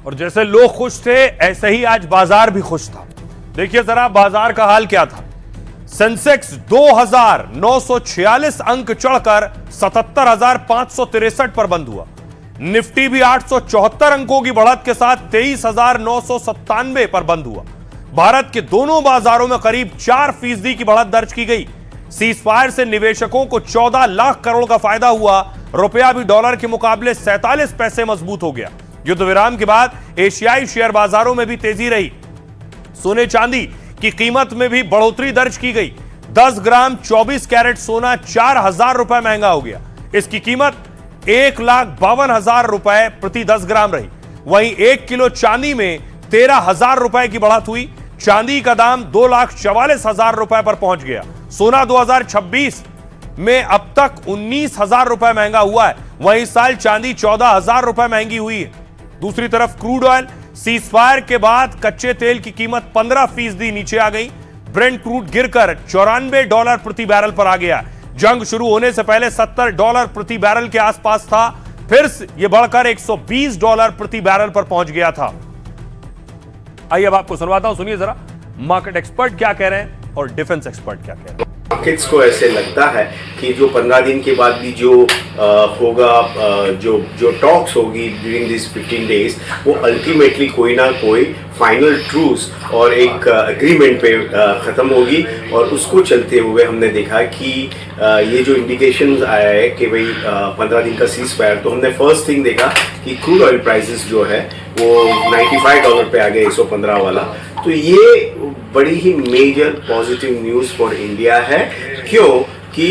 और जैसे लोग खुश थे ऐसे ही आज बाजार भी खुश था। देखिए जरा बाजार का हाल क्या था। सेंसेक्स 2946 अंक चढ़कर 77,563 पर बंद हुआ। निफ्टी भी 874 अंकों की बढ़त के साथ 23,997 पर बंद हुआ। भारत के दोनों बाजारों में करीब 4% की बढ़त दर्ज की गई। सीजफायर से निवेशकों को 14 लाख करोड़ का फायदा हुआ। रुपया भी डॉलर के मुकाबले 47 पैसे मजबूत हो गया। युद्ध विराम के बाद एशियाई शेयर बाजारों में भी तेजी रही। सोने चांदी की कीमत में भी बढ़ोतरी दर्ज की गई। 10 ग्राम 24 कैरेट सोना 4,000 रुपए महंगा हो गया। इसकी कीमत 1,52,000 रुपए प्रति 10 ग्राम रही। वहीं 1 किलो चांदी में 13,000 रुपए की बढ़त हुई। चांदी का दाम 2,44,000 रुपए पर पहुंच गया। सोना 2026 में अब तक 19,000 रुपए महंगा हुआ है। वहीं इस साल चांदी 14,000 रुपए महंगी हुई है। दूसरी तरफ क्रूड ऑयल सीजफायर के बाद कच्चे तेल की कीमत 15% नीचे आ गई। ब्रेंट क्रूड गिरकर $94 प्रति बैरल पर आ गया। जंग शुरू होने से पहले $70 प्रति बैरल के आसपास था, फिर यह बढ़कर $120 प्रति बैरल पर पहुंच गया था। आइए अब आपको सुनवाता हूं, सुनिए जरा मार्केट एक्सपर्ट क्या कह रहे हैं और डिफेंस एक्सपर्ट क्या कह रहे हैं। मार्केट्स को ऐसे लगता है कि जो 15 दिन के बाद भी जो होगा, जो टॉक्स होगी ड्यूरिंग दिस 15 डेज, वो अल्टीमेटली कोई ना कोई फाइनल ट्रूस और एक एग्रीमेंट पे ख़त्म होगी। और उसको चलते हुए हमने देखा कि ये जो इंडिकेशंस आया है कि भाई 15 दिन का सीज फायर, तो हमने फर्स्ट थिंग देखा कि क्रूड ऑयल प्राइसेस जो है वो $95 पे आ गए, 115 वाला। तो ये बड़ी ही major positive news for India है। क्यों कि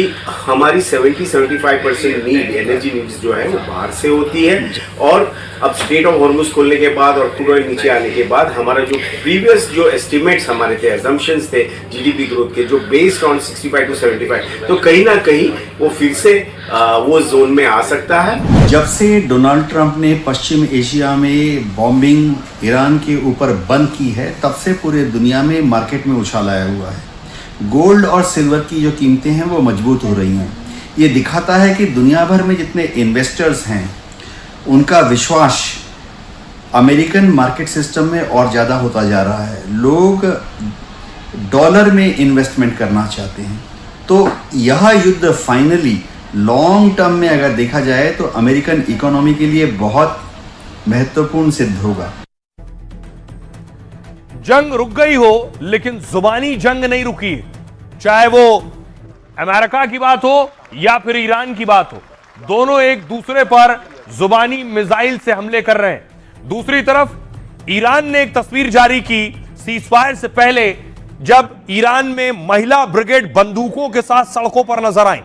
हमारी 70-75% नीड, एनर्जी नीड्स जो है वो बाहर से होती है। और अब स्ट्रेट ऑफ हॉर्मुज खोलने के बाद और क्रूड ऑयल नीचे आने के बाद हमारा जो प्रीवियस जो एस्टिमेट्स हमारे थे, एजम्पशंस थे जीडीपी ग्रोथ के, जो बेस्ड ऑन 65 to 75, तो कहीं ना कहीं वो फिर से वो जोन में आ सकता है। जब से डोनाल्ड ट्रंप ने पश्चिम एशिया में बॉम्बिंग ईरान के ऊपर बंद की है, तब से पूरे दुनिया में मार्केट में उछाल आया हुआ है। गोल्ड और सिल्वर की जो कीमतें हैं वो मजबूत हो रही हैं। ये दिखाता है कि दुनिया भर में जितने इन्वेस्टर्स हैं उनका विश्वास अमेरिकन मार्केट सिस्टम में और ज़्यादा होता जा रहा है। लोग डॉलर में इन्वेस्टमेंट करना चाहते हैं। तो यह युद्ध फाइनली लॉन्ग टर्म में अगर देखा जाए तो अमेरिकन इकोनॉमी के लिए बहुत महत्वपूर्ण सिद्ध होगा। जंग रुक गई हो लेकिन जुबानी जंग नहीं रुकी है। चाहे वो अमेरिका की बात हो या फिर ईरान की बात हो, दोनों एक दूसरे पर जुबानी मिसाइल से हमले कर रहे हैं। दूसरी तरफ ईरान ने एक तस्वीर जारी की सीजफायर से पहले, जब ईरान में महिला ब्रिगेड बंदूकों के साथ सड़कों पर नजर आई।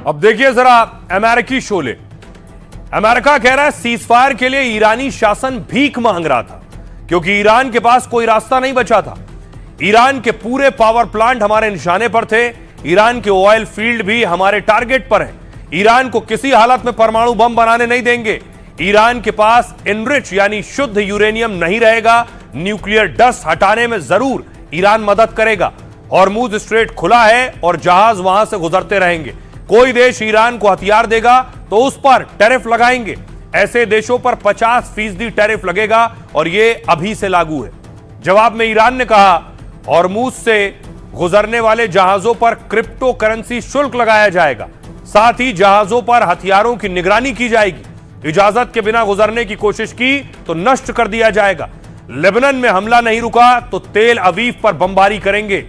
अब देखिए जरा अमेरिकी शोले। अमेरिका कह रहा है सीजफायर के लिए ईरानी शासन भीख मांग रहा था क्योंकि ईरान के पास कोई रास्ता नहीं बचा था। ईरान के पूरे पावर प्लांट हमारे निशाने पर थे। ईरान के ऑयल फील्ड भी हमारे टारगेट पर हैं। ईरान को किसी हालत में परमाणु बम बनाने नहीं देंगे। ईरान के पास एनरिच यानी शुद्ध यूरेनियम नहीं रहेगा। न्यूक्लियर डस्ट हटाने में जरूर ईरान मदद करेगा। हॉर्मुज स्ट्रेट खुला है और जहाज वहां से गुजरते रहेंगे। कोई देश ईरान को हथियार देगा तो उस पर टैरिफ लगाएंगे। ऐसे देशों पर 50% टैरिफ लगेगा और यह अभी से लागू है। जवाब में ईरान ने कहा हॉर्मुज से गुजरने वाले जहाजों पर क्रिप्टो करेंसी शुल्क लगाया जाएगा। साथ ही जहाजों पर हथियारों की निगरानी की जाएगी। इजाजत के बिना गुजरने की कोशिश की तो नष्ट कर दिया जाएगा। लेबनान में हमला नहीं रुका तो तेल अवीव पर बमबारी करेंगे।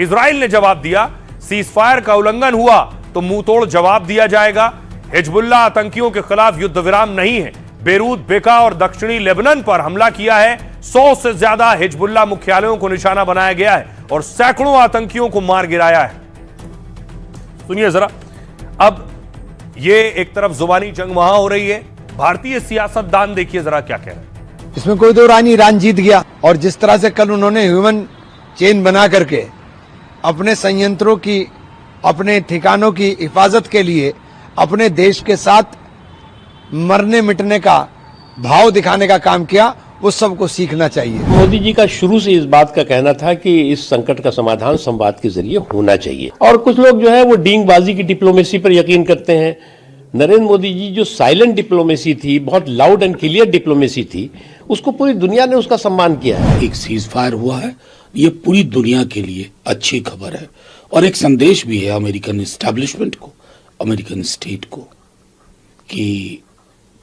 इजराइल ने जवाब दिया सीजफायर का उल्लंघन हुआ तो मुंह तोड़ जवाब दिया जाएगा। हिजबुल्लाह आतंकियों के खिलाफ युद्ध विराम नहीं है। बेरूत, बेका और दक्षिणी लेबनान पर हमला किया है। 100 से ज्यादा हिजबुल्लाह मुख्यालयों को निशाना बनाया गया है और सैकड़ों आतंकियों को मार गिराया है। सुनिए जरा, अब ये एक तरफ जुबानी जंग वहां हो रही है। भारतीय सियासतदान देखिए जरा क्या कह रहे हैं। इसमें कोई दो राय नहीं, ईरान जीत गया। और जिस तरह से कल उन्होंने ह्यूमन चेन बना करके अपने संयंत्रों की, अपने ठिकानों की हिफाजत के लिए अपने देश के साथ मरने मिटने का भाव दिखाने का काम किया, वो सबको सीखना चाहिए। मोदी जी का शुरू से इस बात का कहना था कि इस संकट का समाधान संवाद के जरिए होना चाहिए, और कुछ लोग जो है वो डींगबाजी की डिप्लोमेसी पर यकीन करते हैं। नरेंद्र मोदी जी जो साइलेंट डिप्लोमेसी थी, बहुत लाउड एंड क्लियर डिप्लोमेसी थी, उसको पूरी दुनिया ने उसका सम्मान किया है। एक सीज फायर हुआ है, ये पूरी दुनिया के लिए अच्छी खबर है और एक संदेश भी है अमेरिकन एस्टैब्लिशमेंट को, अमेरिकन स्टेट को, कि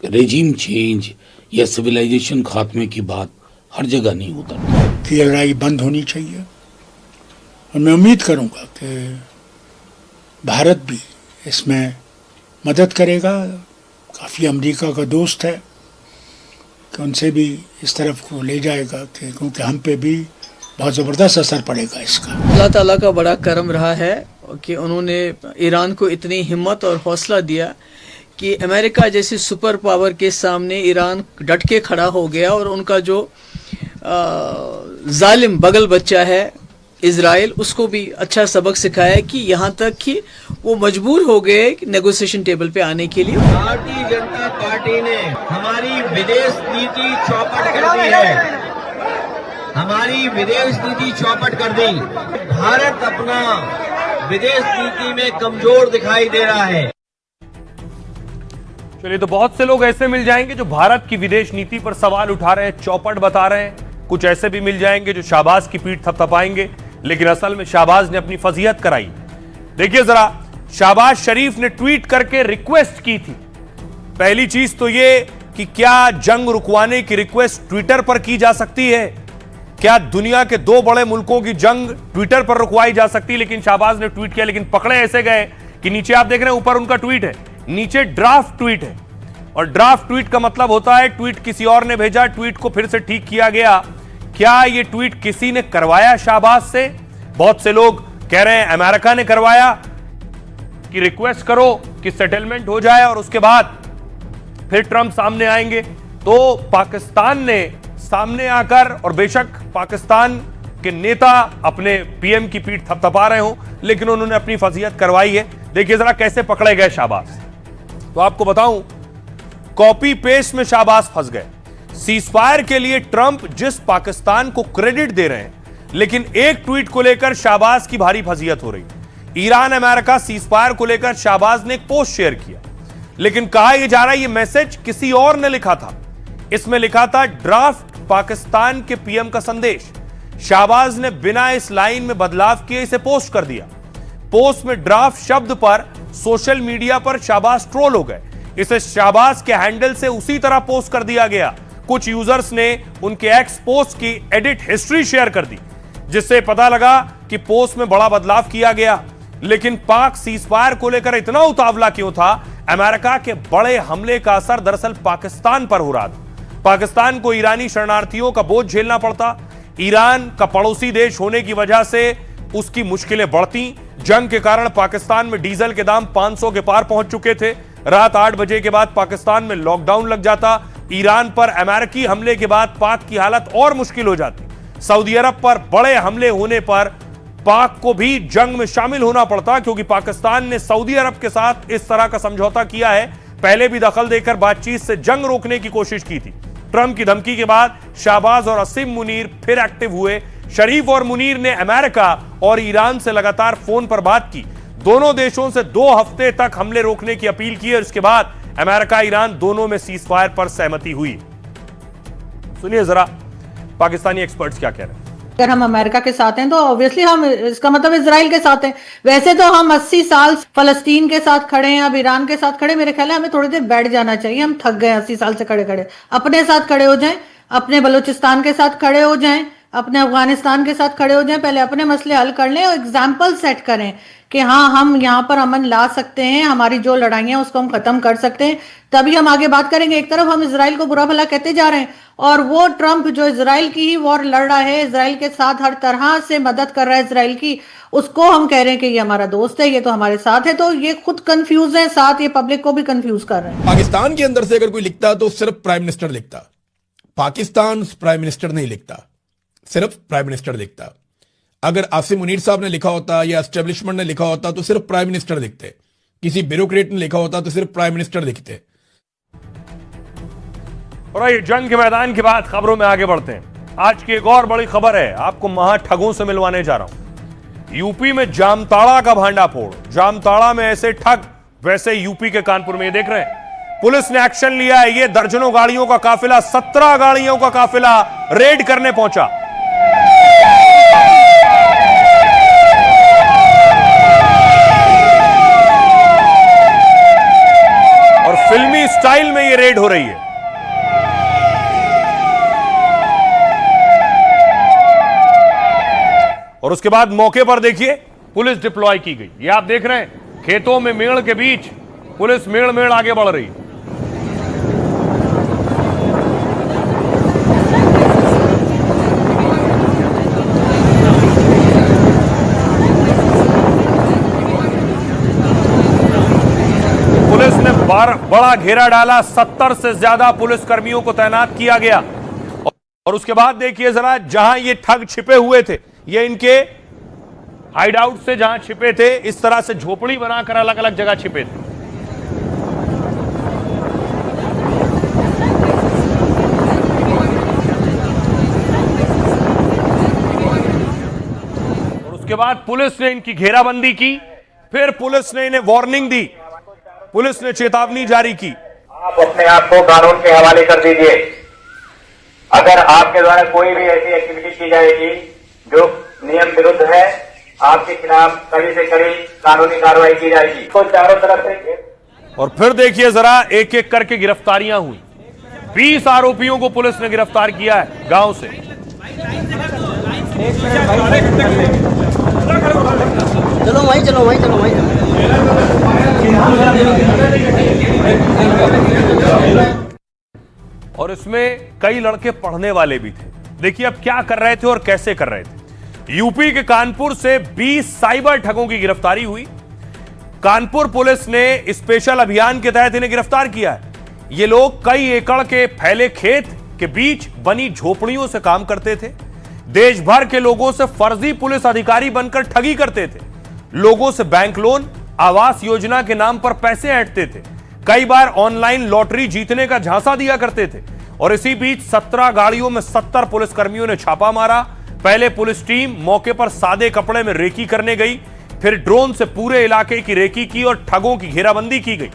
रेजिम चेंज या सिविलाइजेशन खात्मे की बात हर जगह नहीं होता। ये लड़ाई बंद होनी चाहिए और मैं उम्मीद करूंगा कि भारत भी इसमें मदद करेगा। काफ़ी अमेरिका का दोस्त है कि उनसे भी इस तरफ को ले जाएगा, कि क्योंकि हम पे भी बहुत ज़बरदस्त असर पड़ेगा इसका। अल्लाह ताला का बड़ा करम रहा है कि उन्होंने ईरान को इतनी हिम्मत और हौसला दिया कि अमेरिका जैसी सुपर पावर के सामने ईरान डट के खड़ा हो गया, और उनका जो जालिम बगल बच्चा है इजराइल, उसको भी अच्छा सबक सिखाया कि यहाँ तक कि वो मजबूर हो गए नेगोशिएशन टेबल पे आने के लिए। भारतीय जनता पार्टी ने हमारी विदेश नीति चौपट कर दी है, हमारी विदेश नीति चौपट कर दी। भारत अपना विदेश नीति में कमजोर दिखाई दे रहा है। चलिए, तो बहुत से लोग ऐसे मिल जाएंगे जो भारत की विदेश नीति पर सवाल उठा रहे हैं, चौपट बता रहे हैं। कुछ ऐसे भी मिल जाएंगे जो शाहबाज की पीठ थपथपाएंगे, लेकिन असल में शाहबाज ने अपनी फजीहत कराई। देखिए जरा, शाहबाज शरीफ ने ट्वीट करके रिक्वेस्ट की थी। पहली चीज तो यह कि क्या जंग रुकवाने की रिक्वेस्ट ट्विटर पर की जा सकती है? क्या दुनिया के दो बड़े मुल्कों की जंग ट्विटर पर रुकवाई जा सकती है? लेकिन शाहबाज ने ट्वीट किया, लेकिन पकड़े ऐसे गए कि नीचे आप देख रहे हैं, ऊपर उनका ट्वीट है, नीचे ड्राफ्ट ट्वीट है। और ड्राफ्ट ट्वीट का मतलब होता है ट्वीट किसी और ने भेजा, ट्वीट को फिर से ठीक किया गया। क्या यह ट्वीट किसी ने करवाया शाहबाज से? बहुत से लोग कह रहे हैं अमेरिका ने करवाया कि रिक्वेस्ट करो कि सेटलमेंट हो जाए और उसके बाद फिर ट्रंप सामने आएंगे। तो पाकिस्तान ने सामने आकर, और बेशक पाकिस्तान के नेता अपने पीएम की पीठ थपथपा रहे हो, लेकिन उन्होंने अपनी फजीहत करवाई है। देखिए जरा कैसे पकड़े गए शाहबाज। तो आपको बताऊं, कॉपी पेस्ट में शाहबाज फंस गए। सीजफायर के लिए ट्रंप जिस पाकिस्तान को क्रेडिट दे रहे हैं, लेकिन एक ट्वीट को लेकर शाहबाज की भारी फजीहत हो रही है। ईरान अमेरिका सीजफायर को लेकर शाहबाज ने एक पोस्ट शेयर किया, लेकिन कहा यह जा रहा है यह मैसेज किसी और ने लिखा था। इसमें लिखा था ड्राफ्ट पाकिस्तान के पीएम का संदेश। शाहबाज ने बिना इस लाइन में बदलाव किए इसे पोस्ट कर दिया। पोस्ट में ड्राफ्ट शब्द पर सोशल मीडिया पर शाहबाज ट्रोल हो गए। इसे शाहबाज के हैंडल से उसी तरह पोस्ट कर दिया गया। कुछ यूजर्स ने उनके एक्स पोस्ट की एडिट हिस्ट्री शेयर कर दी, जिससे पता लगा कि पोस्ट में बड़ा बदलाव किया गया। लेकिन पाक सीजफायर को लेकर इतना उतावला क्यों था? अमेरिका के बड़े हमले का असर दरअसल पाकिस्तान पर हो रहा था। पाकिस्तान को ईरानी शरणार्थियों का बोझ झेलना पड़ता। ईरान का पड़ोसी देश होने की वजह से उसकी मुश्किलें बढ़ती। जंग के कारण पाकिस्तान में डीजल के दाम 500 के पार पहुंच चुके थे। रात 8 बजे के बाद पाकिस्तान में लॉकडाउन लग जाता। ईरान पर अमेरिकी हमले के बाद पाक की हालत और मुश्किल हो जाती। सऊदी अरब पर बड़े हमले होने पर पाक को भी जंग में शामिल होना पड़ता, क्योंकि पाकिस्तान ने सऊदी अरब के साथ इस तरह का समझौता किया है। पहले भी दखल देकर बातचीत से जंग रोकने की कोशिश की थी। ट्रंप की धमकी के बाद शाहबाज और असीम मुनीर फिर एक्टिव हुए। शरीफ और मुनीर ने अमेरिका और ईरान से लगातार फोन पर बात की। दोनों देशों से 2 हफ्ते तक हमले रोकने की अपील की और इसके बाद अमेरिका ईरान दोनों में सीजफायर पर सहमति हुई। सुनिए जरा पाकिस्तानी एक्सपर्ट्स क्या कह रहे हैं। अगर हम अमेरिका के साथ हैं तो ऑब्वियसली हम, इसका मतलब इजराइल के साथ हैं। वैसे तो हम 80 साल फलस्तीन के साथ खड़े हैं, अब ईरान के साथ खड़े। मेरे ख्याल है हमें थोड़ी देर बैठ जाना चाहिए। हम थक गए 80 साल से खड़े खड़े। अपने साथ खड़े हो जाएं, अपने बलूचिस्तान के साथ खड़े हो जाएं, अपने अफगानिस्तान के साथ खड़े हो जाएं। पहले अपने मसले हल कर लें और एग्जाम्पल सेट करें कि हाँ, हम यहाँ पर अमन ला सकते हैं, हमारी जो लड़ाइयाँ उसको हम खत्म कर सकते हैं, तभी हम आगे बात करेंगे। एक तरफ हम इजराइल को बुरा भला कहते जा रहे हैं और वो ट्रंप जो इजराइल की ही वॉर लड़ रहा है, इजराइल के साथ हर तरह से मदद कर रहा है इजराइल की, उसको हम कह रहे हैं कि ये हमारा दोस्त है, ये तो हमारे साथ है। तो ये खुद कंफ्यूज है, साथ ये पब्लिक को भी कंफ्यूज कर रहे हैं। पाकिस्तान के अंदर से अगर कोई लिखता तो सिर्फ प्राइम मिनिस्टर लिखता। पाकिस्तान प्राइम मिनिस्टर नहीं लिखता, सिर्फ प्राइम मिनिस्टर लिखता। अगर आसिम मुनीर साहब ने लिखा होता या एस्टेब्लिशमेंट ने लिखा होता तो सिर्फ प्राइम मिनिस्टर लिखते, किसी ब्यूरोक्रेट ने लिखा होता तो सिर्फ प्राइम मिनिस्टर लिखते। और ये जंग के मैदान के बाद खबरों में आगे बढ़ते हैं। आज की एक और बड़ी खबर है, आपको महा ठगों से मिलवाने जा रहा हूं। यूपी में जामताड़ा का भांडाफोड़। जामताड़ा में ऐसे ठग वैसे यूपी के कानपुर में, ये देख रहे हैं। पुलिस ने एक्शन लिया है। ये दर्जनों गाड़ियों का काफिला, 17 गाड़ियों का काफिला रेड करने पहुंचा। और फिल्मी स्टाइल में ये रेड हो रही है। और उसके बाद मौके पर देखिए पुलिस डिप्लॉय की गई। ये आप देख रहे हैं, खेतों में मेड़ के बीच पुलिस मेड़ आगे बढ़ रही है। पुलिस ने बड़ा घेरा डाला, 70 से ज्यादा पुलिस कर्मियों को तैनात किया गया। और उसके बाद देखिए जरा, जहां ये ठग छिपे हुए थे, ये इनके हाइड आउट से जहां छिपे थे, इस तरह से झोपड़ी बनाकर अलग अलग जगह छिपे थे। और उसके बाद पुलिस ने इनकी घेराबंदी की, फिर पुलिस ने इन्हें वार्निंग दी, पुलिस ने चेतावनी जारी की। आप अपने आप को कानून के हवाले कर दीजिए। अगर आपके द्वारा कोई भी ऐसी एक्टिविटी की जाएगी जो नियम विरुद्ध है, आपके खिलाफ कड़ी से कड़ी कानूनी कार्रवाई की जाएगी। तो चारों तरफ से। और फिर देखिए जरा, एक एक करके गिरफ्तारियां हुई। 20 आरोपियों को पुलिस ने गिरफ्तार किया है गांव से। चलो वहीं। और इसमें कई लड़के पढ़ने वाले भी थे। देखिए अब क्या कर रहे थे और कैसे कर रहे थे। यूपी के कानपुर से 20 साइबर ठगों की गिरफ्तारी हुई। कानपुर पुलिस ने स्पेशल अभियान के तहत इन्हें गिरफ्तार किया है। ये लोग कई एकड़ के फैले खेत के बीच बनी झोपड़ियों से काम करते थे। देश भर के लोगों से फर्जी पुलिस अधिकारी बनकर ठगी करते थे। लोगों से बैंक लोन, आवास योजना के नाम पर पैसे ऐंठते थे। कई बार ऑनलाइन लॉटरी जीतने का झांसा दिया करते थे। और इसी बीच 17 गाड़ियों में 70 पुलिसकर्मियों ने छापा मारा। पहले पुलिस टीम मौके पर सादे कपड़े में रेकी करने गई, फिर ड्रोन से पूरे इलाके की रेकी की और ठगों की घेराबंदी की गई।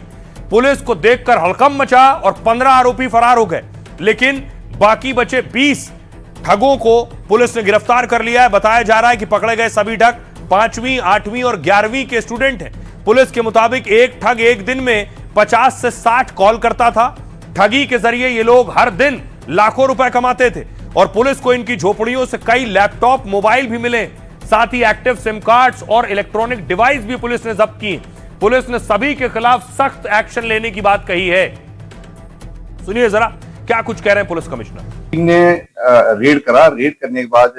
पुलिस को देखकर हड़कंप मचा और 15 आरोपी फरार हो गए, लेकिन बाकी बचे 20 ठगों को पुलिस ने गिरफ्तार कर लिया है। बताया जा रहा है कि पकड़े गए सभी ठग 5वीं, 8वीं और 11वीं के स्टूडेंट हैं। पुलिस के मुताबिक एक ठग एक दिन में 50 से 60 कॉल करता था। ठगी के जरिए ये लोग हर दिन लाखों रुपए कमाते थे। और पुलिस को इनकी झोपड़ियों से कई लैपटॉप, मोबाइल भी मिले। साथ ही एक्टिव सिम कार्ड्स और इलेक्ट्रॉनिक डिवाइस भी पुलिस ने जब्त किए। पुलिस ने सभी के खिलाफ सख्त एक्शन लेने की बात कही है। सुनिए जरा क्या कुछ कह रहे हैं पुलिस कमिश्नर। ने रेड करा, रेड करने के बाद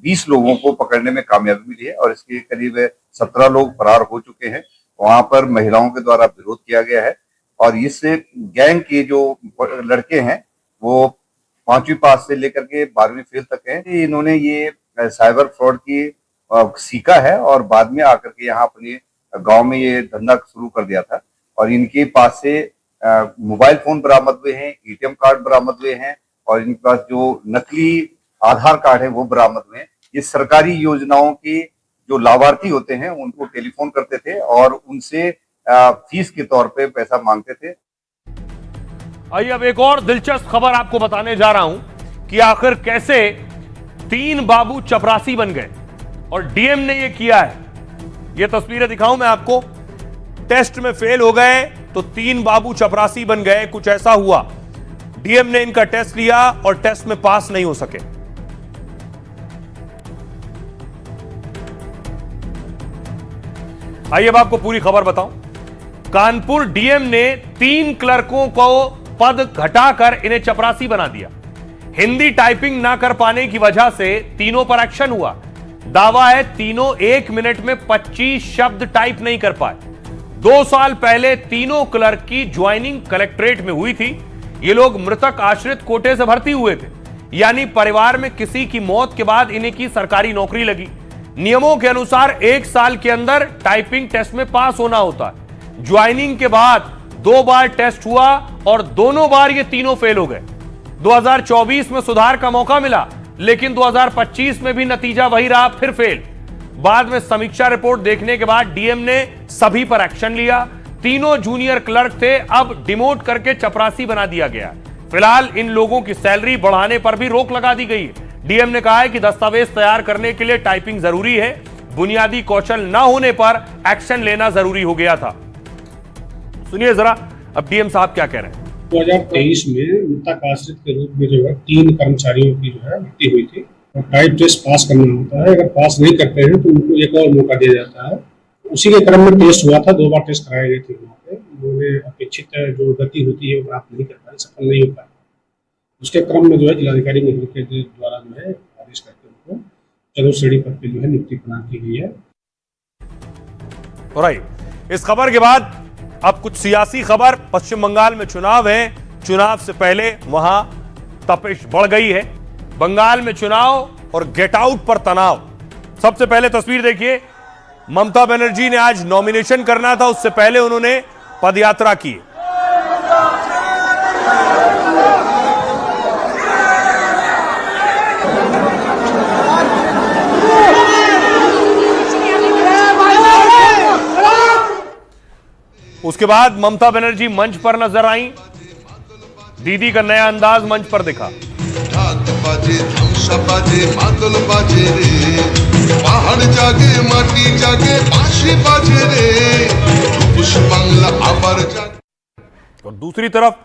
20 लोगों को पकड़ने में कामयाबी मिली है और इसके करीब 17 लोग फरार हो चुके हैं। वहां पर महिलाओं के द्वारा विरोध किया गया है और इससे गैंग के जो लड़के हैं वो 5वीं पास से लेकर के 12वीं फेल तक हैं। इन्होंने ये साइबर फ्रॉड की सीखा है और बाद में आकर के यहाँ अपने गांव में ये धंधा शुरू कर दिया था। और इनके पास से मोबाइल फोन बरामद हुए हैं, एटीएम कार्ड बरामद हुए हैं और इनके पास जो नकली आधार कार्ड है वो बरामद हुए हैं। ये सरकारी योजनाओं के जो लाभार्थी होते हैं उनको टेलीफोन करते थे और उनसे फीस के तौर पे पैसा मांगते थे। आइए अब एक और दिलचस्प खबर आपको बताने जा रहा हूं कि आखिर कैसे 3 बाबू चपरासी बन गए और डीएम ने यह किया है। यह तस्वीरें दिखाऊं मैं आपको। टेस्ट में फेल हो गए तो 3 बाबू चपरासी बन गए। कुछ ऐसा हुआ, डीएम ने इनका टेस्ट लिया और टेस्ट में पास नहीं हो सके। आइए अब आपको पूरी खबर बताऊं। कानपुर डीएम ने 3 क्लर्कों को पद घटाकर इन्हें चपरासी बना दिया। हिंदी टाइपिंग ना कर पाने की वजह से तीनों पर एक्शन हुआ। दावा है तीनों 1 मिनट में 25 शब्द टाइप नहीं कर पाए। 2 साल पहले तीनों क्लर्क की ज्वाइनिंग कलेक्ट्रेट में हुई थी। ये लोग मृतक आश्रित कोटे से भर्ती हुए थे, यानी परिवार में किसी की मौत के बाद इन्हें की सरकारी नौकरी लगी। नियमों के अनुसार 1 साल के अंदर टाइपिंग टेस्ट में पास होना होता है। ज्वाइनिंग के बाद 2 बार टेस्ट हुआ और दोनों बार ये तीनों फेल हो गए। 2024 में सुधार का मौका मिला, लेकिन 2025 में भी नतीजा वही रहा, फिर फेल। बाद में समीक्षा रिपोर्ट देखने के बाद डीएम ने सभी पर एक्शन लिया। तीनों जूनियर क्लर्क थे, अब डिमोट करके चपरासी बना दिया गया। फिलहाल इन लोगों की सैलरी बढ़ाने पर भी रोक लगा दी गई है। डीएम ने कहा है कि दस्तावेज तैयार करने के लिए टाइपिंग जरूरी है, बुनियादी कौशल न होने पर एक्शन लेना जरूरी हो गया था। सुनिए जरा अब डीएम साहब क्या कह रहे हैं। 2023 में मृतक आश्रित के रूप में जो है 3 कर्मचारियों की जो है मृत्यु हुई थी और टाइप टेस्ट पास करना होता है। अगर पास नहीं करते हैं तो उनको एक और मौका दिया जाता है। उसी के क्रम में टेस्ट हुआ था, 2 बार टेस्ट कराए गए थे वहाँ पे। उन्होंने अपेक्षित जो गति होती है वो प्राप्त नहीं कर पाए, सफल नहीं हो पाए। उसके क्रम में जो है जिलाधिकारी महोदय के द्वारा जो है आदेश करके उनको चलो श्रेणी पद पे जो है नियुक्ति प्रदान की गई है। राइट, इस खबर के बाद अब कुछ सियासी खबर। पश्चिम बंगाल में चुनाव है, चुनाव से पहले वहां तपिश बढ़ गई है। बंगाल में चुनाव और गेट आउट पर तनाव। सबसे पहले तस्वीर देखिए, ममता बनर्जी ने आज नॉमिनेशन करना था, उससे पहले उन्होंने पदयात्रा की। उसके बाद ममता बनर्जी मंच पर नजर आई। दीदी का नया अंदाज मंच पर दिखा। पहाड़ जागे, माटी जागे, बांशी बाजे रे, बांग्ला आबार जागे। और दूसरी तरफ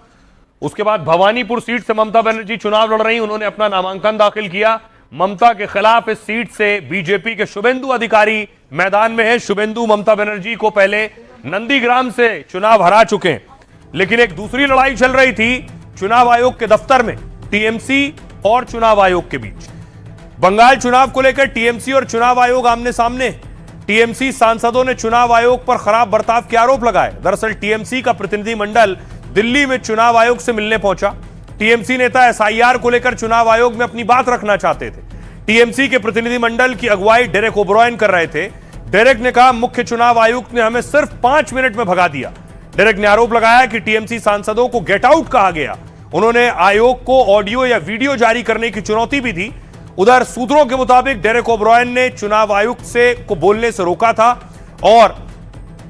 उसके बाद भवानीपुर सीट से ममता बनर्जी चुनाव लड़ रही। उन्होंने अपना नामांकन दाखिल किया। ममता के खिलाफ इस सीट से बीजेपी के शुभेंदु अधिकारी मैदान में है। शुभेंदु ममता बनर्जी को पहले नंदीग्राम से चुनाव हरा चुके हैं, लेकिन एक दूसरी लड़ाई चल रही थी चुनाव आयोग के दफ्तर में, टीएमसी और चुनाव आयोग के बीच। बंगाल चुनाव को लेकर टीएमसी और चुनाव आयोग आमने सामने। टीएमसी सांसदों ने चुनाव आयोग पर खराब बर्ताव के आरोप लगाए। दरअसल टीएमसी का प्रतिनिधिमंडल दिल्ली में चुनाव आयोग से मिलने पहुंचा। टीएमसी नेता एसआईआर को लेकर चुनाव आयोग में अपनी बात रखना चाहते थे। टीएमसी के प्रतिनिधिमंडल की अगुवाई डेरेक ओब्रायन कर रहे थे। डेरेक ने कहा, मुख्य चुनाव आयुक्त ने हमें सिर्फ 5 मिनट में भगा दिया। डेरेक ने आरोप लगाया कि टीएमसी सांसदों को गेट आउट कहा गया। उन्होंने आयोग को ऑडियो या वीडियो जारी करने की चुनौती भी दी। उधर सूत्रों के मुताबिक डेरेक ओब्रायन ने चुनाव आयुक्त से को बोलने से रोका था और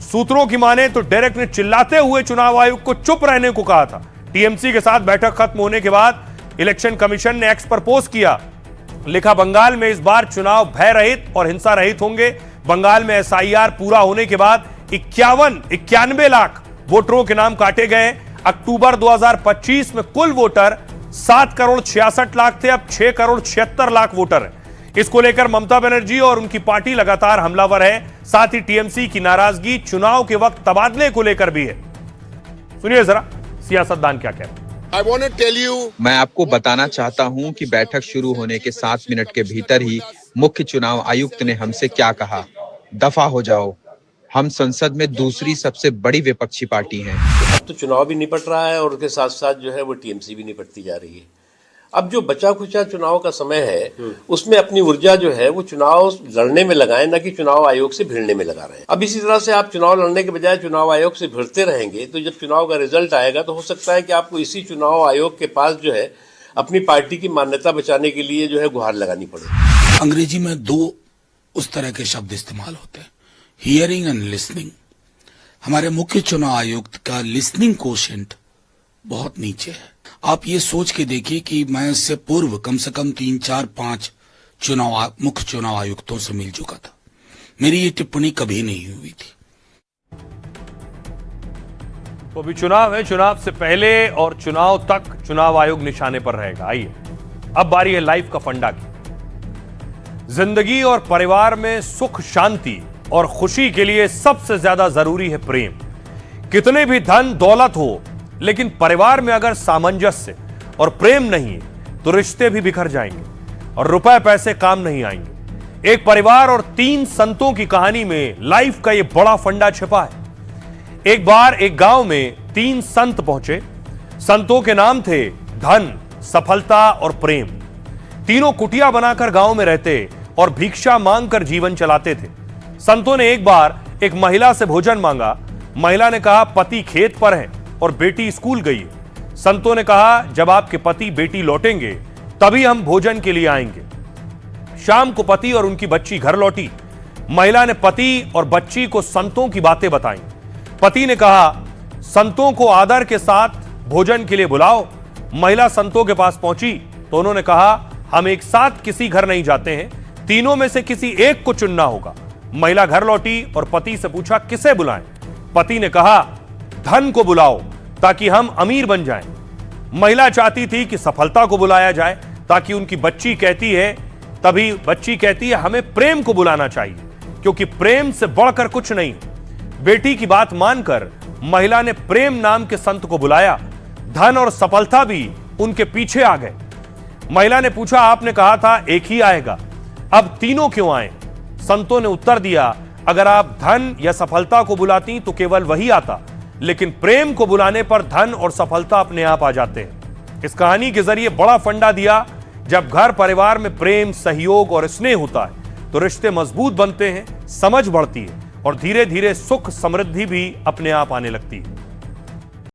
सूत्रों की माने तो डेरेक ने चिल्लाते हुए चुनाव आयुक्त को चुप रहने को कहा था। टीएमसी के साथ बैठक खत्म होने के बाद इलेक्शन कमीशन ने एक्स पर पोस्ट किया, लिखा, बंगाल में इस बार चुनाव भय रहित और हिंसा रहित होंगे। बंगाल में एसआईआर पूरा होने के बाद 91 लाख वोटरों के नाम काटे गए। अक्टूबर 2025 में कुल वोटर 7 करोड़ 66 लाख थे, अब 6 करोड़ 76 लाख वोटर हैं। इसको लेकर ममता बनर्जी और उनकी पार्टी लगातार हमलावर है। साथ ही टीएमसी की नाराजगी चुनाव के वक्त तबादले को लेकर भी है। सुनिए जरा सियासतदान क्या कह रहे हैं। मैं आपको बताना चाहता हूं कि बैठक शुरू होने के 7 मिनट के भीतर ही मुख्य चुनाव आयुक्त ने हमसे क्या कहा, दफा हो जाओ, हम संसद में दूसरी सबसे बड़ी विपक्षी पार्टी हैं। अब तो चुनाव भी निपट रहा है और उसके साथ साथ जो है वो टीएमसी भी निपटती जा रही है। अब जो बचा खुचा चुनाव का समय है उसमें अपनी ऊर्जा जो है वो चुनाव लड़ने में लगाएं, ना कि चुनाव आयोग से भिड़ने में लगा रहे हैं। अब इसी तरह से आप चुनाव लड़ने के बजाय चुनाव आयोग से भिड़ते रहेंगे तो जब चुनाव का रिजल्ट आएगा तो हो सकता है कि आपको इसी चुनाव आयोग के पास जो है अपनी पार्टी की मान्यता बचाने के लिए जो है गुहार लगानी पड़े। अंग्रेजी में 2 उस तरह के शब्द इस्तेमाल होते हैं, हियरिंग एंड लिसनिंग। हमारे मुख्य चुनाव आयुक्त का लिसनिंग कोशेंट बहुत नीचे है। आप ये सोच के देखिए कि मैं इससे पूर्व कम से कम 3, 4, 5 मुख्य चुनाव आयुक्तों से मिल चुका था। मेरी ये टिप्पणी कभी नहीं हुई थी। तो अभी चुनाव है, चुनाव से पहले और चुनाव तक चुनाव आयोग निशाने पर रहेगा। आइए अब बारी है लाइफ का फंडा की। जिंदगी और परिवार में सुख, शांति और खुशी के लिए सबसे ज्यादा जरूरी है प्रेम। कितने भी धन दौलत हो, लेकिन परिवार में अगर सामंजस्य और प्रेम नहीं है तो रिश्ते भी बिखर जाएंगे और रुपए पैसे काम नहीं आएंगे। एक परिवार और 3 संतों की कहानी में लाइफ का यह बड़ा फंडा छिपा है। एक बार एक गांव में 3 संत पहुंचे। संतों के नाम थे धन, सफलता और प्रेम। तीनों कुटिया बनाकर गांव में रहते और भिक्षा मांगकर जीवन चलाते थे। संतों ने एक बार एक महिला से भोजन मांगा। महिला ने कहा पति खेत पर है और बेटी स्कूल गई है। संतों ने कहा जब आपके पति बेटी लौटेंगे तभी हम भोजन के लिए आएंगे। शाम को पति और उनकी बच्ची घर लौटी। महिला ने पति और बच्ची को संतों की बातें बताई। पति ने कहा संतों को आदर के साथ भोजन के लिए बुलाओ। महिला संतों के पास पहुंची तो उन्होंने कहा हम एक साथ किसी घर नहीं जाते हैं, तीनों में से किसी एक को चुनना होगा। महिला घर लौटी और पति से पूछा किसे बुलाएं? पति ने कहा धन को बुलाओ ताकि हम अमीर बन जाएं। महिला चाहती थी कि सफलता को बुलाया जाए ताकि उनकी बच्ची कहती है हमें प्रेम को बुलाना चाहिए क्योंकि प्रेम से बढ़कर कुछ नहीं। बेटी की बात मानकर महिला ने प्रेम नाम के संत को बुलाया। धन और सफलता भी उनके पीछे आ गए। महिला ने पूछा आपने कहा था एक ही आएगा, अब तीनों क्यों आए? संतों ने उत्तर दिया अगर आप धन या सफलता को बुलाती तो केवल वही आता, लेकिन प्रेम को बुलाने पर धन और सफलता अपने आप आ जाते हैं। इस कहानी के जरिए बड़ा फंडा दिया, जब घर परिवार में प्रेम, सहयोग और स्नेह होता है तो रिश्ते मजबूत बनते हैं, समझ बढ़ती है और धीरे धीरे सुख समृद्धि भी अपने आप आने लगती है।